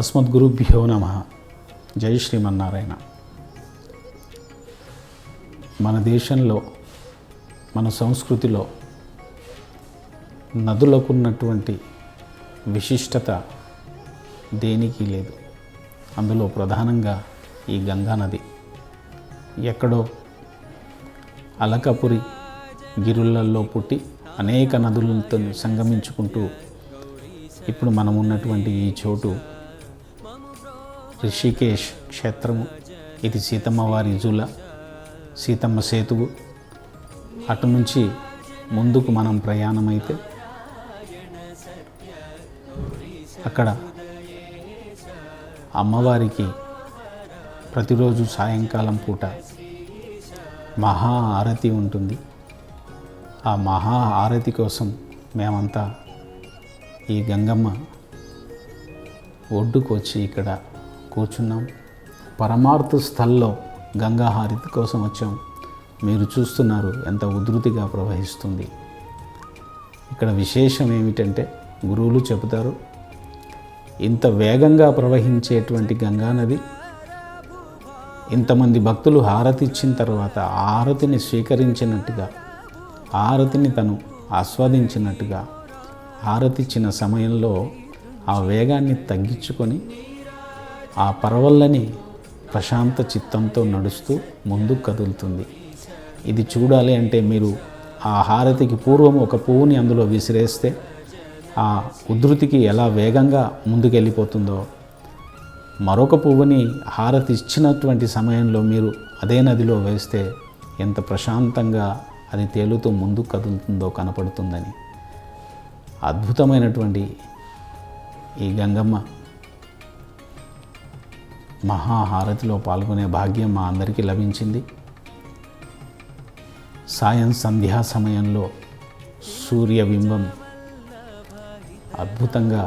అస్మద్గురుభ్యో నమః. జై శ్రీమన్నారాయణ. మన దేశంలో, మన సంస్కృతిలో నదులకున్నటువంటి విశిష్టత దేనికి లేదు. అందులో ప్రధానంగా ఈ గంగా నది. ఎక్కడో అలకపురి గిరులలో పుట్టి అనేక నదులతో సంగమించుకుంటూ ఇప్పుడు మనం ఉన్నటువంటి ఈ చోటు రిషికేశ్ క్షేత్రము. ఇది సీతమ్మ వారి జూల, సీతమ్మ సేతువు. అటు నుంచి ముందుకు మనం ప్రయాణమైతే అక్కడ అమ్మవారికి ప్రతిరోజు సాయంకాలం పూట మహా ఆరతి ఉంటుంది. ఆ మహా ఆరతి కోసం మేమంతా ఈ గంగమ్మ ఒడ్డుకు వచ్చి ఇక్కడ కూర్చున్నాం. పరమార్థ స్థల్లో గంగా హారతి కోసం వచ్చాం. మీరు చూస్తున్నారు ఎంత ఉధృతిగా ప్రవహిస్తుంది. ఇక్కడ విశేషం ఏమిటంటే, గురువులు చెబుతారు, ఇంత వేగంగా ప్రవహించేటువంటి గంగా నది ఇంతమంది భక్తులు హారతి ఇచ్చిన తర్వాత ఆరతిని స్వీకరించినట్టుగా, ఆరతిని తను ఆస్వాదించినట్టుగా, హారతి ఇచ్చిన సమయంలో ఆ వేగాన్ని తగ్గించుకొని ఆ పరవళ్ళని ప్రశాంత చిత్తంతో నడుస్తూ ముందుకు కదులుతుంది. ఇది చూడాలి అంటే మీరు ఆ హారతికి పూర్వం ఒక పువ్వుని అందులో విసిరేస్తే ఆ ఉధృతికి ఎలా వేగంగా ముందుకెళ్ళిపోతుందో, మరొక పువ్వుని హారతి ఇచ్చినటువంటి సమయంలో మీరు అదే నదిలో వేస్తే ఎంత ప్రశాంతంగా అది తేలుతూ ముందుకు కదులుతుందో కనపడుతుందని. అద్భుతమైనటువంటి ఈ గంగమ్మ మహాహారతిలో పాల్గొనే భాగ్యం మా అందరికీ లభించింది. సాయం సంధ్యా సమయంలో సూర్యబింబం అద్భుతంగా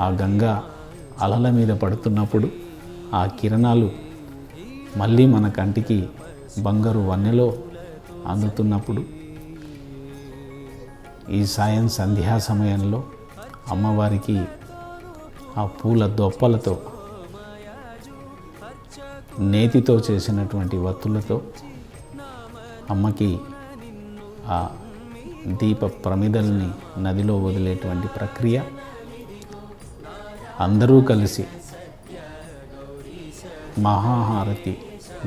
ఆ గంగా అలల మీద పడుతున్నప్పుడు ఆ కిరణాలు మళ్ళీ మన కంటికి బంగారు వన్నెలో అందుతున్నప్పుడు, ఈ సాయం సంధ్యా సమయంలో అమ్మవారికి ఆ పూల దొప్పలతో, నేతితో చేసినటువంటి వత్తులతో అమ్మకి ఆ దీప ప్రమిదల్ని నదిలో వదిలేటువంటి ప్రక్రియ, అందరూ కలిసి మహాహారతి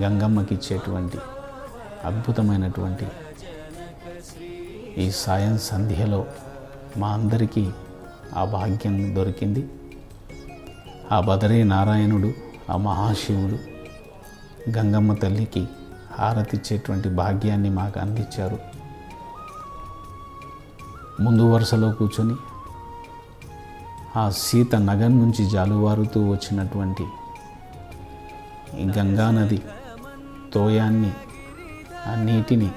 గంగమ్మకి ఇచ్చేటువంటి అద్భుతమైనటువంటి ఈ సాయం సంధ్యలో మా అందరికీ ఆ భాగ్యం దొరికింది. ఆ బదరీ నారాయణుడు, ఆ మహాశివుడు గంగమ్మ తల్లికి హారతి ఇచ్చేటువంటి భాగ్యాన్ని మాకు అందించారు. ముందు వరుసలో కూర్చొని ఆ సీత నగర్ నుంచి జాలువారుతూ వచ్చినటువంటి ఈ గంగానది తోయాన్ని, ఆ నీటిని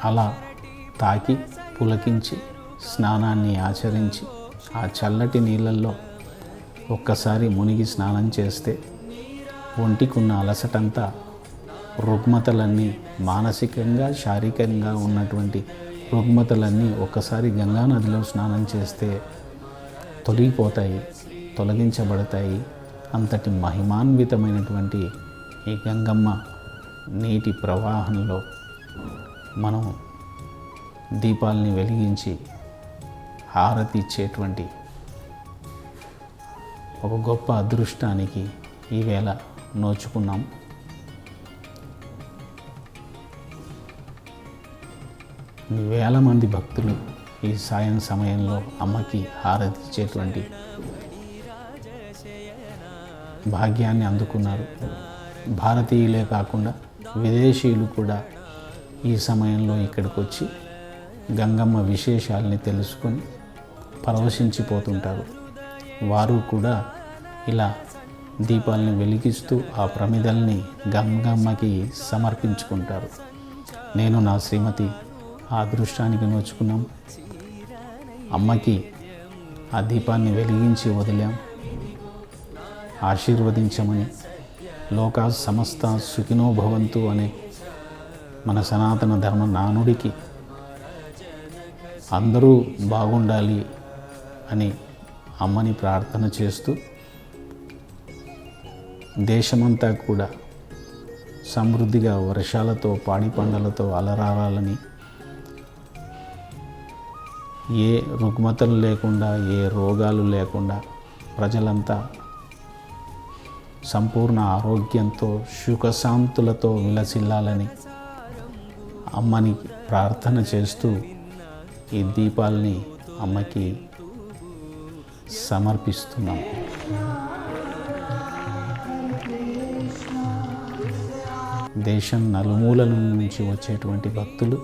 అలా తాకి పులకించి స్నానాన్ని ఆచరించి ఆ చల్లటి నీళ్ళల్లో ఒక్కసారి మునిగి స్నానం చేస్తే ఒంటికున్న అలసటంతా, రుగ్మతలన్నీ, మానసికంగా శారీరకంగా ఉన్నటువంటి రుగ్మతలన్నీ ఒక్కసారి గంగా నదిలో స్నానం చేస్తే తొలగిపోతాయి, తొలగించబడతాయి. అంతటి మహిమాన్వితమైనటువంటి ఈ గంగమ్మ నీటి ప్రవాహంలో మనం దీపాలని వెలిగించి హారతి ఇచ్చేటువంటి ఒక గొప్ప అదృష్టానికి ఈవేళ నోచుకున్నాం. వేల మంది భక్తులు ఈ సాయం సమయంలో అమ్మకి హారతి ఇచ్చేటువంటి భాగ్యాన్ని అందుకున్నారు. భారతీయులే కాకుండా విదేశీయులు కూడా ఈ సమయంలో ఇక్కడికి వచ్చి గంగమ్మ విశేషాలని తెలుసుకొని పరవశించిపోతుంటారు. వారు కూడా ఇలా దీపాలని వెలిగిస్తూ ఆ ప్రమిదల్ని గంగమ్మకి సమర్పించుకుంటారు. నేను, నా శ్రీమతి ఆ అదృష్టానికి నోచుకున్నాం. అమ్మకి ఆ దీపాన్ని వెలిగించి వదిలాం. ఆశీర్వదించమని, లోకా సమస్త సుఖినో భవంతు అనే మన సనాతన ధర్మ నానుడికి అందరూ బాగుండాలి అని అమ్మని ప్రార్థన చేస్తూ దేశమంతా కూడా సమృద్ధిగా వర్షాలతో పాడి పంటలతో అలరారాలని, ఏ రుగ్మతలు లేకుండా, ఏ రోగాలు లేకుండా ప్రజలంతా సంపూర్ణ ఆరోగ్యంతో సుఖశాంతులతో విలసిల్లాలని అమ్మని ప్రార్థన చేస్తూ ఈ దీపాలని అమ్మకి సమర్పిస్తున్నాం. దేశం నలుమూలల నుంచి వచ్చేటువంటి భక్తులు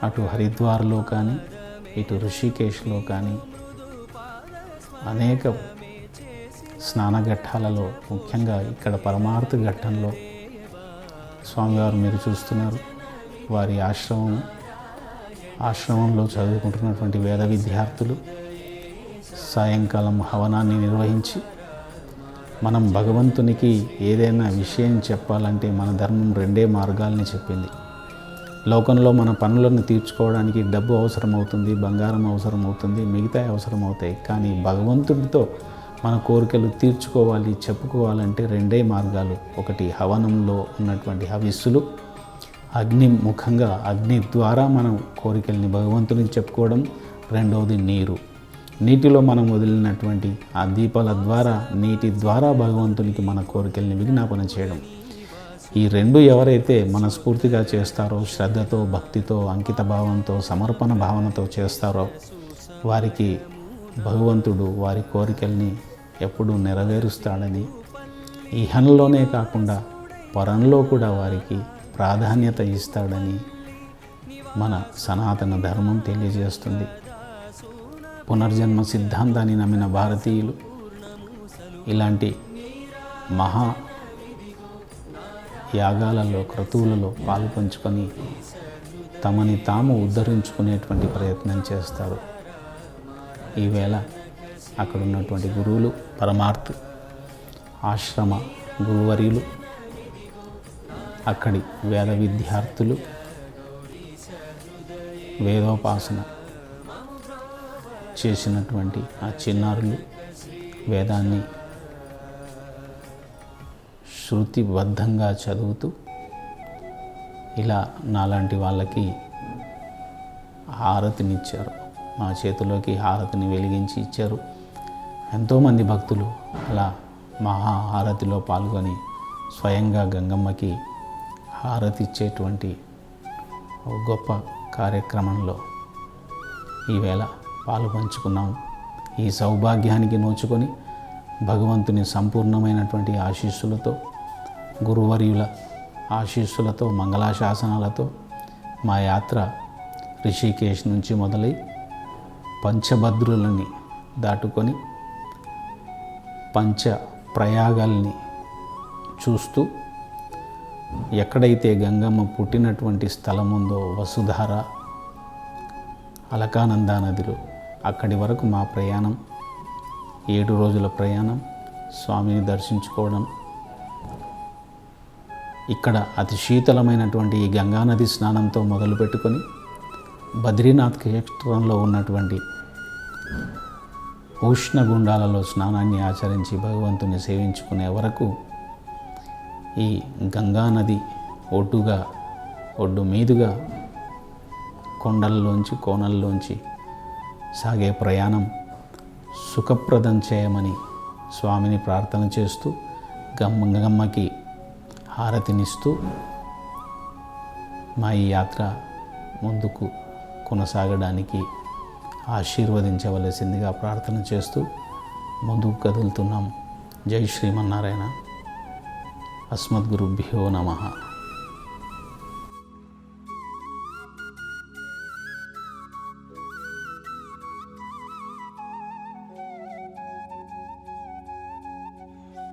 అటు హరిద్వార్లో కానీ ఇటు ఋషికేశ్లో కానీ అనేక స్నానఘట్టాలలో, ముఖ్యంగా ఇక్కడ పరమార్థ ఘట్టంలో స్వామివారు మీరు చూస్తున్నారు. వారి ఆశ్రమంలో చదువుకుంటున్నటువంటి వేద విద్యార్థులు సాయంకాలం హవనాన్ని నిర్వహించి, మనం భగవంతునికి ఏదైనా విషయం చెప్పాలంటే మన ధర్మం రెండే మార్గాల్ని చెప్పింది. లోకంలో మన పనులను తీర్చుకోవడానికి డబ్బు అవసరమవుతుంది, బంగారం అవసరమవుతుంది, మిగతా అవసరమవుతాయి. కానీ భగవంతుడితో మన కోరికలు తీర్చుకోవాలి, చెప్పుకోవాలంటే రెండే మార్గాలు. ఒకటి హవనంలో ఉన్నటువంటి హవిస్సులు, ముఖంగా అగ్ని ద్వారా మనం కోరికల్ని భగవంతునికి చెప్పుకోవడం. రెండవది నీటిలో మనం వదిలినటువంటి ఆ దీపాల ద్వారా, నీటి ద్వారా భగవంతునికి మన కోరికల్ని విజ్ఞాపన చేయడం. ఈ రెండు ఎవరైతే మనస్ఫూర్తిగా చేస్తారో, శ్రద్ధతో, భక్తితో, అంకిత భావంతో, సమర్పణ భావనతో చేస్తారో వారికి భగవంతుడు వారి కోరికల్ని ఎప్పుడూ నెరవేరుస్తాడని, ఇహంలోనే కాకుండా పరంలో కూడా వారికి ప్రాధాన్యత ఇస్తాడని మన సనాతన ధర్మం తెలియజేస్తుంది. పునర్జన్మ సిద్ధాంతాన్ని నమ్మిన భారతీయులు ఇలాంటి మహా యాగాలలో, క్రతువులలో పాల్పంచుకొని తమని తాము ఉద్ధరించుకునేటువంటి ప్రయత్నం చేస్తారు. ఈవేళ అక్కడ ఉన్నటువంటి గురువులు, పరమార్థ ఆశ్రమ గురువర్యులు, అక్కడి వేద విద్యార్థులు, వేదోపాసన చేసినటువంటి ఆ చిన్నారులు వేదాన్ని శృతిబద్ధంగా చదువుతూ ఇలా నాలాంటి వాళ్ళకి హారతినిచ్చారు. మా చేతిలోకి హారతిని వెలిగించి ఇచ్చారు. ఎంతోమంది భక్తులు అలా మహాహారతిలో పాల్గొని స్వయంగా గంగమ్మకి హారతి ఇచ్చేటువంటి గొప్ప కార్యక్రమంలో ఈవేళ పాలు పంచుకున్నాము. ఈ సౌభాగ్యానికి నోచుకొని భగవంతుని సంపూర్ణమైనటువంటి ఆశీస్సులతో, గురువర్యుల ఆశీస్సులతో, మంగళాశాసనాలతో మా యాత్ర ఋషికేశ్ నుంచి మొదలై పంచభద్రులని దాటుకొని పంచ ప్రయాగాల్ని చూస్తూ ఎక్కడైతే గంగమ్మ పుట్టినటువంటి స్థలం ఉందో వసుధార, అలకానందా నదిలో అక్కడి వరకు మా ప్రయాణం 7 రోజుల ప్రయాణం. స్వామిని దర్శించుకోవడం, ఇక్కడ అతి శీతలమైనటువంటి ఈ గంగానది స్నానంతో మొదలుపెట్టుకొని బద్రీనాథ్ క్షేత్రంలో ఉన్నటువంటి ఉష్ణగుండాలలో స్నానాన్ని ఆచరించి భగవంతుని సేవించుకునే వరకు ఈ గంగానది ఒడ్డు మీదుగా కొండల్లోంచి, కోనల్లోంచి సాగే ప్రయాణం సుఖప్రదం చేయమని స్వామిని ప్రార్థన చేస్తూ, గంగమ్మకి హారతినిస్తూ మా ఈ యాత్ర ముందుకు కొనసాగడానికి ఆశీర్వదించవలసిందిగా ప్రార్థన చేస్తూ ముందుకు కదులుతున్నాం. జై శ్రీమన్నారాయణ. అస్మద్గురుభ్యో నమః.